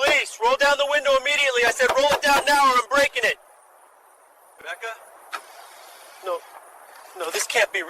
Police, roll down the window immediately. I said roll it down now or I'm breaking it. Rebecca? No, this can't be...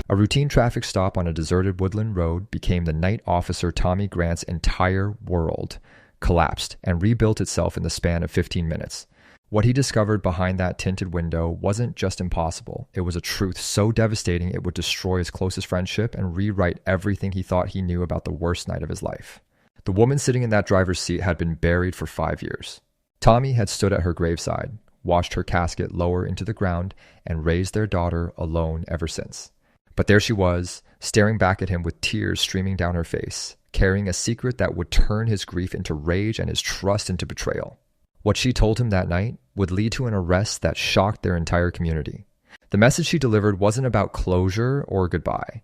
A routine traffic stop on a deserted woodland road became the night officer Tommy Grant's entire world collapsed and rebuilt itself in the span of 15 minutes. What he discovered behind that tinted window wasn't just impossible. It was a truth so devastating it would destroy his closest friendship and rewrite everything he thought he knew about the worst night of his life. The woman sitting in that driver's seat had been buried for 5 years. Tommy had stood at her graveside, watched her casket lower into the ground, and raised their daughter alone ever since. But there she was, staring back at him with tears streaming down her face, carrying a secret that would turn his grief into rage and his trust into betrayal. What she told him that night would lead to an arrest that shocked their entire community. The message she delivered wasn't about closure or goodbye.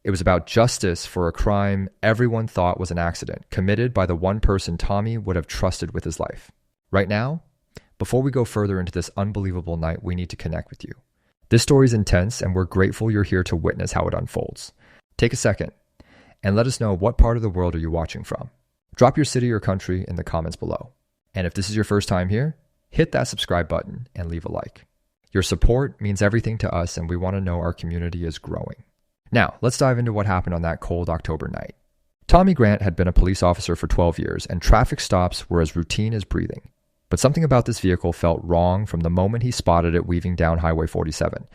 It was about justice for a crime everyone thought was an accident, committed by the one person Tommy would have trusted with his life. Right now, before we go further into this unbelievable night, we need to connect with you. This story is intense, and we're grateful you're here to witness how it unfolds. Take a second and let us know what part of the world are you watching from. Drop your city or country in the comments below. And if this is your first time here, hit that subscribe button and leave a like. Your support means everything to us, and we want to know our community is growing. Now, let's dive into what happened on that cold October night. Tommy Grant had been a police officer for 12 years, and traffic stops were as routine as breathing. But something about this vehicle felt wrong from the moment he spotted it weaving down Highway 47.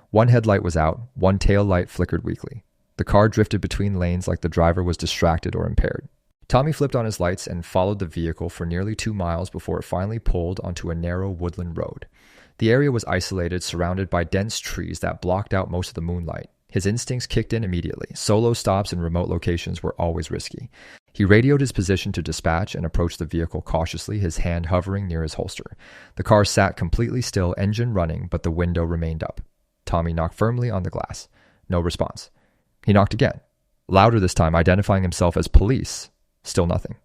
One headlight was out, one tail light flickered weakly. The car drifted between lanes like the driver was distracted or impaired. Tommy flipped on his lights and followed the vehicle for nearly 2 miles before it finally pulled onto a narrow woodland road. The area was isolated, surrounded by dense trees that blocked out most of the moonlight. His instincts kicked in immediately. Solo stops in remote locations were always risky. He radioed his position to dispatch and approached the vehicle cautiously, his hand hovering near his holster. The car sat completely still, engine running, but the window remained up. Tommy knocked firmly on the glass. No response. He knocked again, louder this time, identifying himself as police. Still nothing.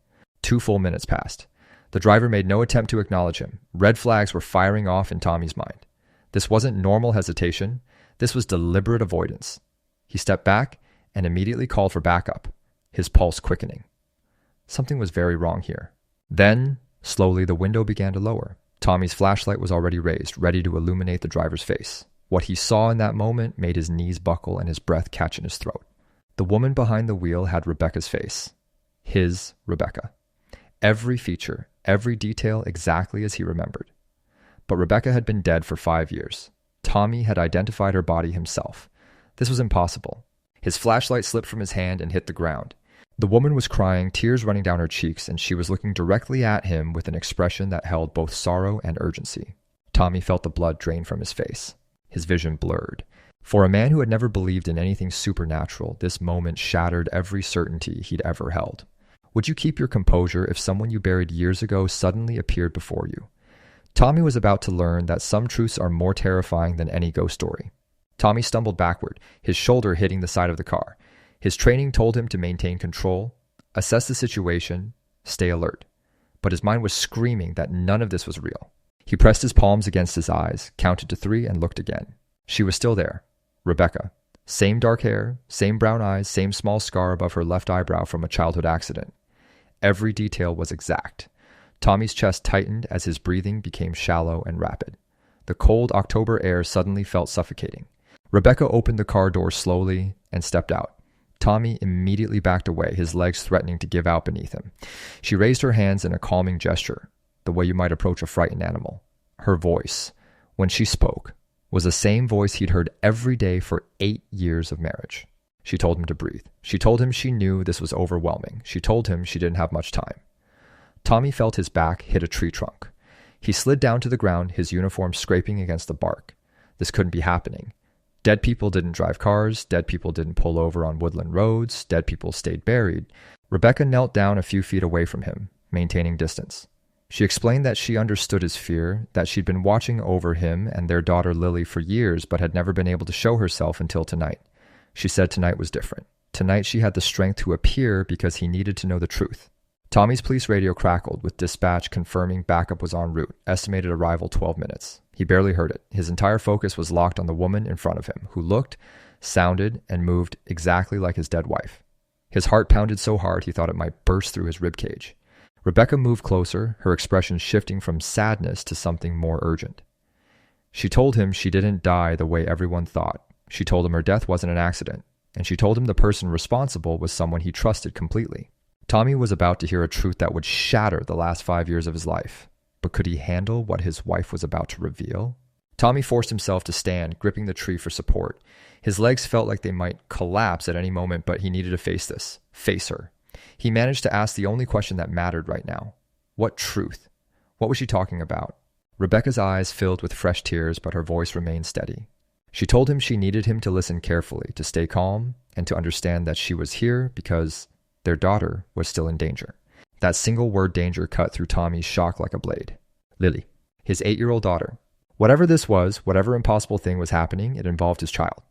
2 full minutes passed. The driver made no attempt to acknowledge him. Red flags were firing off in Tommy's mind. This wasn't normal hesitation. This was deliberate avoidance. He stepped back and immediately called for backup, his pulse quickening. Something was very wrong here. Then, slowly, the window began to lower. Tommy's flashlight was already raised, ready to illuminate the driver's face. What he saw in that moment made his knees buckle and his breath catch in his throat. The woman behind the wheel had Rebecca's face. His Rebecca. Every feature, every detail exactly as he remembered. But Rebecca had been dead for 5 years. Tommy had identified her body himself. This was impossible. His flashlight slipped from his hand and hit the ground. The woman was crying, tears running down her cheeks, and she was looking directly at him with an expression that held both sorrow and urgency. Tommy felt the blood drain from his face. His vision blurred. For a man who had never believed in anything supernatural, this moment shattered every certainty he'd ever held. Would you keep your composure if someone you buried years ago suddenly appeared before you? Tommy was about to learn that some truths are more terrifying than any ghost story. Tommy stumbled backward, his shoulder hitting the side of the car. His training told him to maintain control, assess the situation, stay alert. But his mind was screaming that none of this was real. He pressed his palms against his eyes, counted to 3, and looked again. She was still there. Rebecca. Same dark hair, same brown eyes, same small scar above her left eyebrow from a childhood accident. Every detail was exact. Tommy's chest tightened as his breathing became shallow and rapid. The cold October air suddenly felt suffocating. Rebecca opened the car door slowly and stepped out. Tommy immediately backed away, his legs threatening to give out beneath him. She raised her hands in a calming gesture, the way you might approach a frightened animal. Her voice, when she spoke, was the same voice he'd heard every day for 8 years of marriage. She told him to breathe. She told him she knew this was overwhelming. She told him she didn't have much time. Tommy felt his back hit a tree trunk. He slid down to the ground, his uniform scraping against the bark. This couldn't be happening. Dead people didn't drive cars. Dead people didn't pull over on woodland roads. Dead people stayed buried. Rebecca knelt down a few feet away from him, maintaining distance. She explained that she understood his fear, that she'd been watching over him and their daughter Lily for years, but had never been able to show herself until tonight. She said tonight was different. Tonight she had the strength to appear because he needed to know the truth. Tommy's police radio crackled, with dispatch confirming backup was en route, estimated arrival 12 minutes. He barely heard it. His entire focus was locked on the woman in front of him, who looked, sounded, and moved exactly like his dead wife. His heart pounded so hard he thought it might burst through his ribcage. Rebecca moved closer, her expression shifting from sadness to something more urgent. She told him she didn't die the way everyone thought. She told him her death wasn't an accident, and she told him the person responsible was someone he trusted completely. Tommy was about to hear a truth that would shatter the last 5 years of his life. But could he handle what his wife was about to reveal? Tommy forced himself to stand, gripping the tree for support. His legs felt like they might collapse at any moment, but he needed to face her. He managed to ask the only question that mattered right now. What truth? What was she talking about? Rebecca's eyes filled with fresh tears, but her voice remained steady. She told him she needed him to listen carefully, to stay calm, and to understand that she was here because their daughter was still in danger. That single word danger cut through Tommy's shock like a blade. Lily, his 8-year-old daughter. Whatever this was, whatever impossible thing was happening, it involved his child.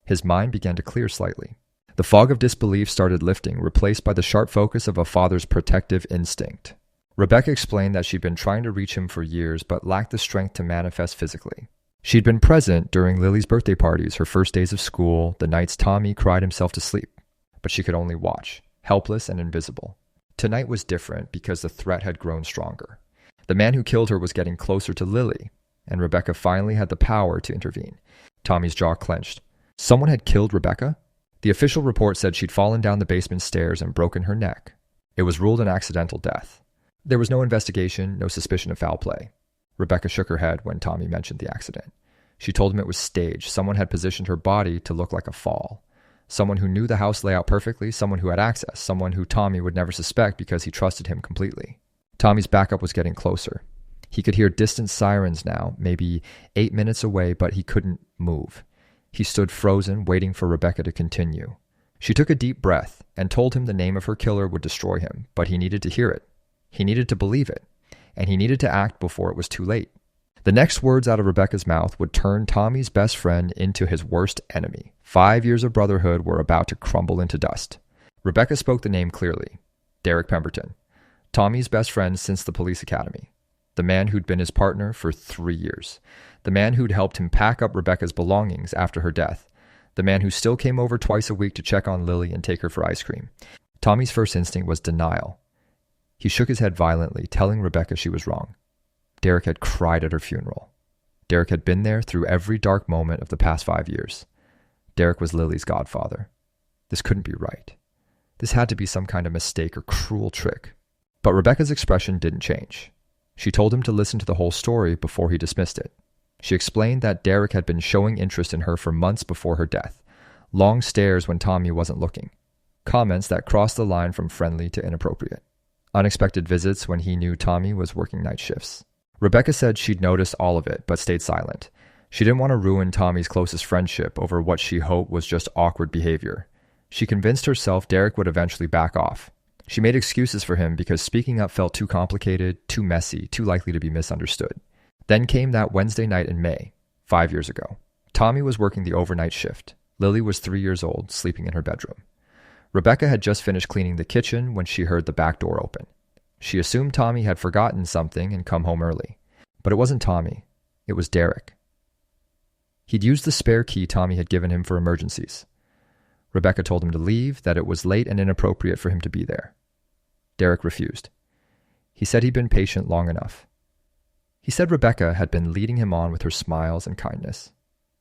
His mind began to clear slightly. The fog of disbelief started lifting, replaced by the sharp focus of a father's protective instinct. Rebecca explained that she'd been trying to reach him for years, but lacked the strength to manifest physically. She'd been present during Lily's birthday parties, her first days of school, the nights Tommy cried himself to sleep. But she could only watch, helpless and invisible. Tonight was different because the threat had grown stronger. The man who killed her was getting closer to Lily, and Rebecca finally had the power to intervene. Tommy's jaw clenched. Someone had killed Rebecca? The official report said she'd fallen down the basement stairs and broken her neck. It was ruled an accidental death. There was no investigation, no suspicion of foul play. Rebecca shook her head when Tommy mentioned the accident. She told him it was staged. Someone had positioned her body to look like a fall. Someone who knew the house layout perfectly, someone who had access, someone who Tommy would never suspect because he trusted him completely. Tommy's backup was getting closer. He could hear distant sirens now, maybe 8 minutes away, but he couldn't move. He stood frozen, waiting for Rebecca to continue. She took a deep breath and told him the name of her killer would destroy him, but he needed to hear it. He needed to believe it, and he needed to act before it was too late. The next words out of Rebecca's mouth would turn Tommy's best friend into his worst enemy. 5 years of brotherhood were about to crumble into dust. Rebecca spoke the name clearly. Derek Pemberton. Tommy's best friend since the police academy. The man who'd been his partner for 3 years. The man who'd helped him pack up Rebecca's belongings after her death. The man who still came over twice a week to check on Lily and take her for ice cream. Tommy's first instinct was denial. He shook his head violently, telling Rebecca she was wrong. Derek had cried at her funeral. Derek had been there through every dark moment of the past 5 years. Derek was Lily's godfather. This couldn't be right. This had to be some kind of mistake or cruel trick. But Rebecca's expression didn't change. She told him to listen to the whole story before he dismissed it. She explained that Derek had been showing interest in her for months before her death. Long stares when Tommy wasn't looking. Comments that crossed the line from friendly to inappropriate. Unexpected visits when he knew Tommy was working night shifts. Rebecca said she'd noticed all of it, but stayed silent. She didn't want to ruin Tommy's closest friendship over what she hoped was just awkward behavior. She convinced herself Derek would eventually back off. She made excuses for him because speaking up felt too complicated, too messy, too likely to be misunderstood. Then came that Wednesday night in May, 5 years ago. Tommy was working the overnight shift. Lily was 3 years old, sleeping in her bedroom. Rebecca had just finished cleaning the kitchen when she heard the back door open. She assumed Tommy had forgotten something and come home early. But it wasn't Tommy. It was Derek. He'd used the spare key Tommy had given him for emergencies. Rebecca told him to leave, that it was late and inappropriate for him to be there. Derek refused. He said he'd been patient long enough. He said Rebecca had been leading him on with her smiles and kindness.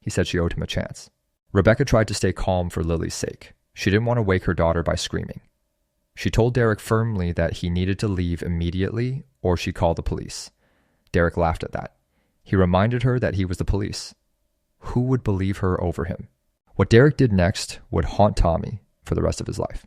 He said she owed him a chance. Rebecca tried to stay calm for Lily's sake. She didn't want to wake her daughter by screaming. She told Derek firmly that he needed to leave immediately or she'd call the police. Derek laughed at that. He reminded her that he was the police. Who would believe her over him? What Derek did next would haunt Tommy for the rest of his life.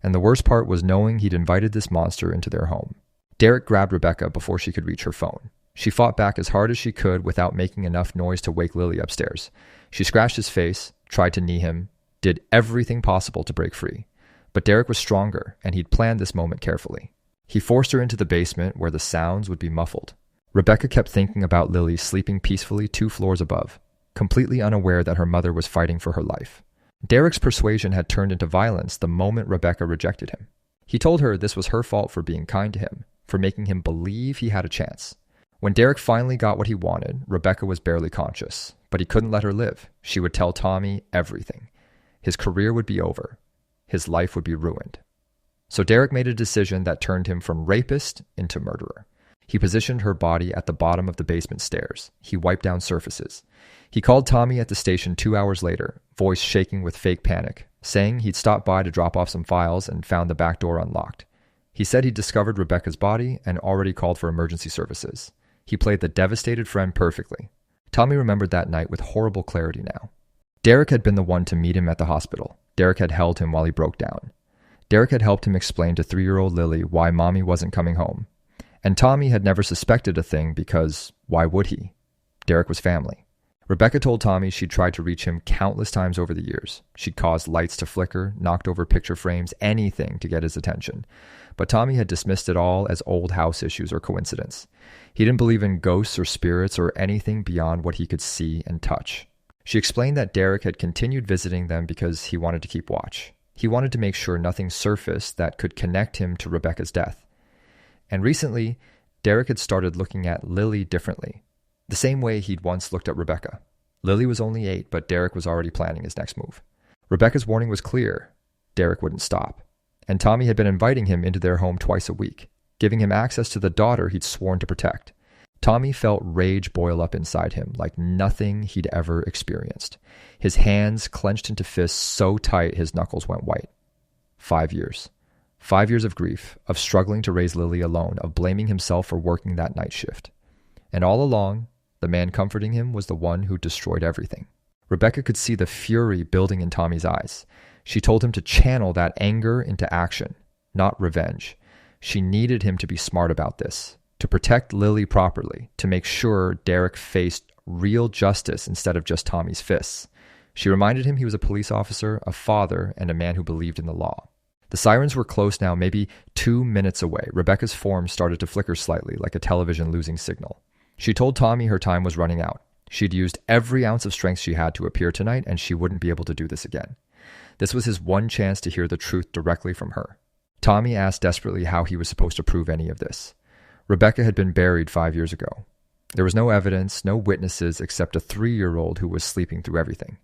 And the worst part was knowing he'd invited this monster into their home. Derek grabbed Rebecca before she could reach her phone. She fought back as hard as she could without making enough noise to wake Lily upstairs. She scratched his face, tried to knee him, did everything possible to break free. But Derek was stronger, and he'd planned this moment carefully. He forced her into the basement where the sounds would be muffled. Rebecca kept thinking about Lily sleeping peacefully 2 floors above, completely unaware that her mother was fighting for her life. Derek's persuasion had turned into violence the moment Rebecca rejected him. He told her this was her fault for being kind to him, for making him believe he had a chance. When Derek finally got what he wanted, Rebecca was barely conscious, but he couldn't let her live. She would tell Tommy everything. His career would be over. his life would be ruined. So Derek made a decision that turned him from rapist into murderer. He positioned her body at the bottom of the basement stairs. He wiped down surfaces. He called Tommy at the station 2 hours later, voice shaking with fake panic, saying he'd stopped by to drop off some files and found the back door unlocked. He said he'd discovered Rebecca's body and already called for emergency services. He played the devastated friend perfectly. Tommy remembered that night with horrible clarity now. Derek had been the one to meet him at the hospital. Derek had held him while he broke down. Derek had helped him explain to 3-year-old Lily why mommy wasn't coming home. And Tommy had never suspected a thing because why would he? Derek was family. Rebecca told Tommy she'd tried to reach him countless times over the years. She'd caused lights to flicker, knocked over picture frames, anything to get his attention. But Tommy had dismissed it all as old house issues or coincidence. He didn't believe in ghosts or spirits or anything beyond what he could see and touch. She explained that Derek had continued visiting them because he wanted to keep watch. He wanted to make sure nothing surfaced that could connect him to Rebecca's death. And recently, Derek had started looking at Lily differently, the same way he'd once looked at Rebecca. Lily was only 8, but Derek was already planning his next move. Rebecca's warning was clear. Derek wouldn't stop. And Tommy had been inviting him into their home twice a week, giving him access to the daughter he'd sworn to protect. Tommy felt rage boil up inside him like nothing he'd ever experienced. His hands clenched into fists so tight his knuckles went white. 5 years. 5 years of grief, of struggling to raise Lily alone, of blaming himself for working that night shift. And all along, the man comforting him was the one who destroyed everything. Rebecca could see the fury building in Tommy's eyes. She told him to channel that anger into action, not revenge. She needed him to be smart about this, to protect Lily properly, to make sure Derek faced real justice instead of just Tommy's fists. She reminded him he was a police officer, a father, and a man who believed in the law. The sirens were close now, maybe 2 minutes away. Rebecca's form started to flicker slightly, like a television losing signal. She told Tommy her time was running out. She'd used every ounce of strength she had to appear tonight, and she wouldn't be able to do this again. This was his one chance to hear the truth directly from her. Tommy asked desperately how he was supposed to prove any of this. Rebecca had been buried 5 years ago. There was no evidence, no witnesses except a 3-year-old who was sleeping through everything.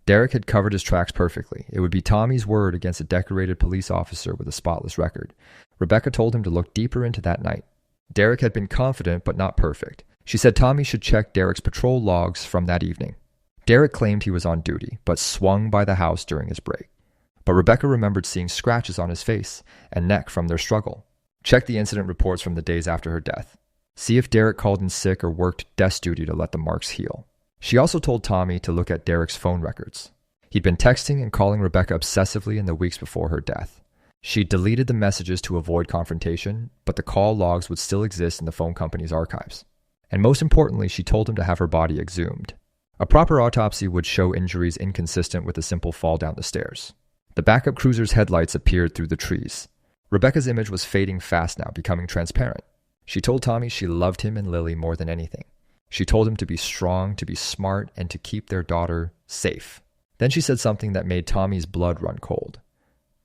Derek had covered his tracks perfectly. It would be Tommy's word against a decorated police officer with a spotless record. Rebecca told him to look deeper into that night. Derek had been confident but not perfect. She said Tommy should check Derek's patrol logs from that evening. Derek claimed he was on duty, but swung by the house during his break. But Rebecca remembered seeing scratches on his face and neck from their struggle. Check the incident reports from the days after her death. See if Derek called in sick or worked desk duty to let the marks heal. She also told Tommy to look at Derek's phone records. He'd been texting and calling Rebecca obsessively in the weeks before her death. She deleted the messages to avoid confrontation, but the call logs would still exist in the phone company's archives. And most importantly, she told him to have her body exhumed. A proper autopsy would show injuries inconsistent with a simple fall down the stairs. The backup cruiser's headlights appeared through the trees. Rebecca's image was fading fast now, becoming transparent. She told Tommy she loved him and Lily more than anything. She told him to be strong, to be smart, and to keep their daughter safe. Then she said something that made Tommy's blood run cold.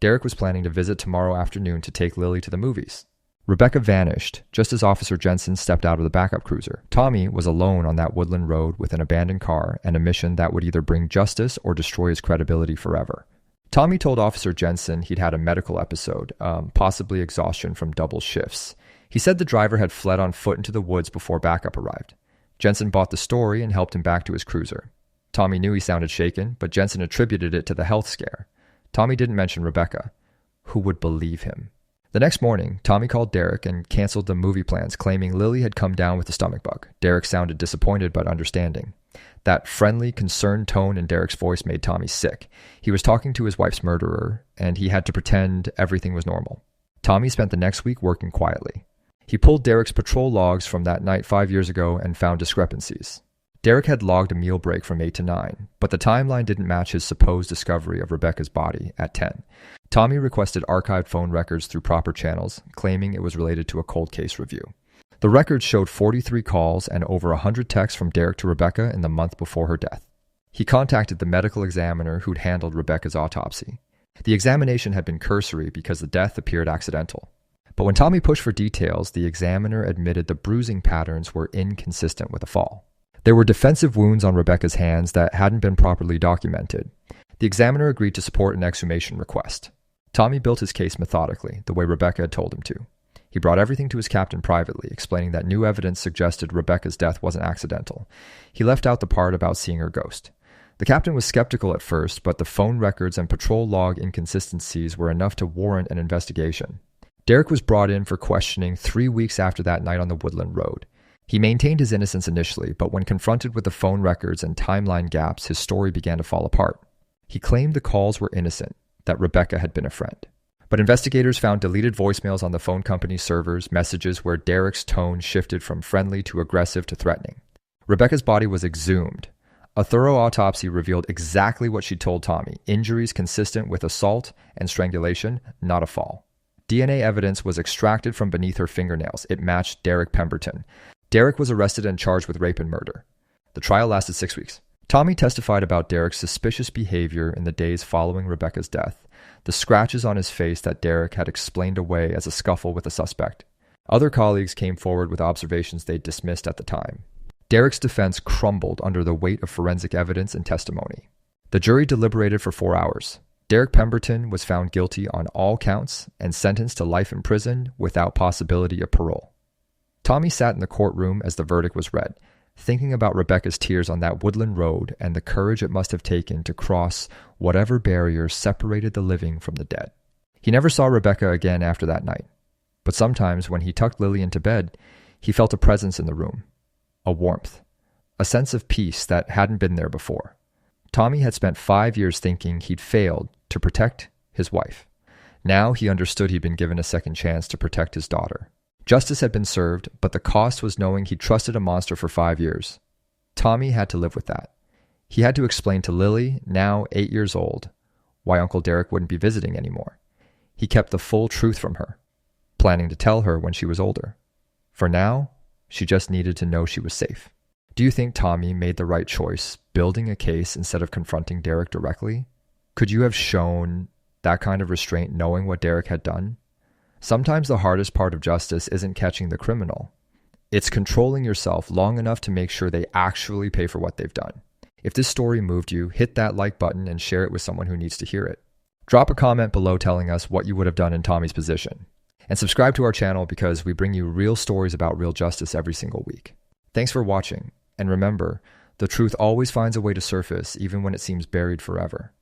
Derek was planning to visit tomorrow afternoon to take Lily to the movies. Rebecca vanished just as Officer Jensen stepped out of the backup cruiser. Tommy was alone on that woodland road with an abandoned car and a mission that would either bring justice or destroy his credibility forever. Tommy told Officer Jensen he'd had a medical episode, possibly exhaustion from double shifts. He said the driver had fled on foot into the woods before backup arrived. Jensen bought the story and helped him back to his cruiser. Tommy knew he sounded shaken, but Jensen attributed it to the health scare. Tommy didn't mention Rebecca. Who would believe him? The next morning, Tommy called Derek and canceled the movie plans, claiming Lily had come down with a stomach bug. Derek sounded disappointed but understanding. That friendly, concerned tone in Derek's voice made Tommy sick. He was talking to his wife's murderer, and he had to pretend everything was normal. Tommy spent the next week working quietly. He pulled Derek's patrol logs from that night 5 years ago and found discrepancies. Derek had logged a meal break from 8 to 9, but the timeline didn't match his supposed discovery of Rebecca's body at 10. Tommy requested archived phone records through proper channels, claiming it was related to a cold case review. The records showed 43 calls and over 100 texts from Derek to Rebecca in the month before her death. He contacted the medical examiner who'd handled Rebecca's autopsy. The examination had been cursory because the death appeared accidental. But when Tommy pushed for details, the examiner admitted the bruising patterns were inconsistent with a fall. There were defensive wounds on Rebecca's hands that hadn't been properly documented. The examiner agreed to support an exhumation request. Tommy built his case methodically, the way Rebecca had told him to. He brought everything to his captain privately, explaining that new evidence suggested Rebecca's death wasn't accidental. He left out the part about seeing her ghost. The captain was skeptical at first, but the phone records and patrol log inconsistencies were enough to warrant an investigation. Derek was brought in for questioning 3 weeks after that night on the Woodland Road. He maintained his innocence initially, but when confronted with the phone records and timeline gaps, his story began to fall apart. He claimed the calls were innocent, that Rebecca had been a friend. But investigators found deleted voicemails on the phone company's servers, messages where Derek's tone shifted from friendly to aggressive to threatening. Rebecca's body was exhumed. A thorough autopsy revealed exactly what she told Tommy, injuries consistent with assault and strangulation, not a fall. DNA evidence was extracted from beneath her fingernails. It matched Derek Pemberton. Derek was arrested and charged with rape and murder. The trial lasted 6 weeks. Tommy testified about Derek's suspicious behavior in the days following Rebecca's death, the scratches on his face that Derek had explained away as a scuffle with a suspect. Other colleagues came forward with observations they dismissed at the time. Derek's defense crumbled under the weight of forensic evidence and testimony. The jury deliberated for 4 hours. Derek Pemberton was found guilty on all counts and sentenced to life in prison without possibility of parole. Tommy sat in the courtroom as the verdict was read, thinking about Rebecca's tears on that Woodland Road and the courage it must have taken to cross whatever barriers separated the living from the dead. He never saw Rebecca again after that night, but sometimes when he tucked Lily into bed, he felt a presence in the room, a warmth, a sense of peace that hadn't been there before. Tommy had spent 5 years thinking he'd failed to protect his wife. Now he understood he'd been given a second chance to protect his daughter. Justice had been served, but the cost was knowing he'd trusted a monster for 5 years. Tommy had to live with that. He had to explain to Lily, now 8 years old, why Uncle Derek wouldn't be visiting anymore. He kept the full truth from her, planning to tell her when she was older. For now, she just needed to know she was safe. Do you think Tommy made the right choice, building a case instead of confronting Derek directly? Could you have shown that kind of restraint knowing what Derek had done? Sometimes the hardest part of justice isn't catching the criminal. It's controlling yourself long enough to make sure they actually pay for what they've done. If this story moved you, hit that like button and share it with someone who needs to hear it. Drop a comment below telling us what you would have done in Tommy's position. And subscribe to our channel because we bring you real stories about real justice every single week. Thanks for watching, and remember, the truth always finds a way to surface even when it seems buried forever.